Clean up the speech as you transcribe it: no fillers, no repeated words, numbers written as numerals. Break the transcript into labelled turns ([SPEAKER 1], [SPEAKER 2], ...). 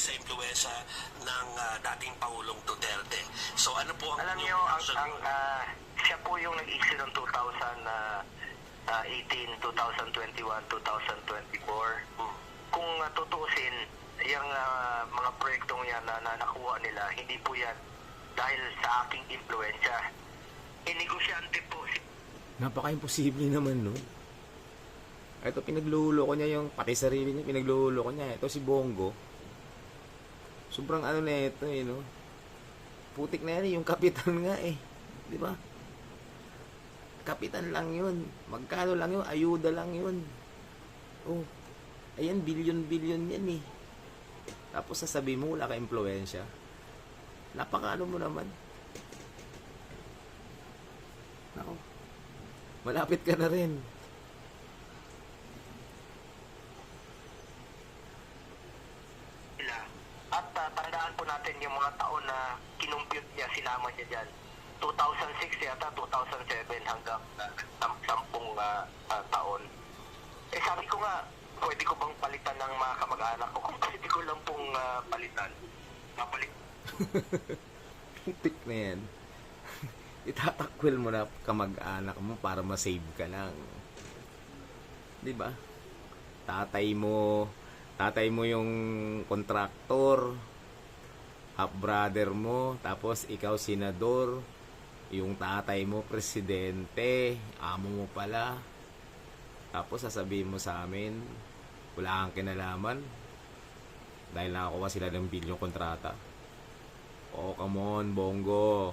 [SPEAKER 1] sa impluwensya ng dating Pangulong Duterte. So ano po ang
[SPEAKER 2] Alam niyo, siya po yung nag-issue ng 2018, 2021, 2024. Kung tutuusin, yung mga proyektong yan na nakuha nila, hindi po yan dahil sa aking impluwensya. Negosyante po si...
[SPEAKER 3] Napaka-imposible naman, no? Ito, pinagluloko niya yung, pati sarili niya, pinagluloko niya. Ito si Bongo. Sobrang ano na ito, no? Putik na yan, yung kapitan nga, Di ba? Kapitan lang yun. Magkano lang yun? Ayuda lang yun. Oh, ayan, bilyon-bilyon yan, Tapos sasabihin mo, wala ka impluwensya. Napakaano mo naman. Nako. Malapit ka na rin.
[SPEAKER 2] At tandaan po natin yung mga taon na kinumpute niya, sinama niya dyan. 2006 yata, 2007 hanggang 10 taon. Sabi ko nga, pwede ko bang palitan ng mga kamag-anak ko? Kung pwede ko lang pong palitan, mapalit.
[SPEAKER 3] Putik na yan. Itatakwil mo na kamag-anak mo para ma-save ka lang. Di ba? Tatay mo yung kontraktor, half brother mo, tapos ikaw senador, yung tatay mo presidente, amo mo pala. Tapos sasabihin mo sa amin, wala kang kinalaman dahil nakakuha sila ng bilyong kontrata. Oh, come on, Bongo.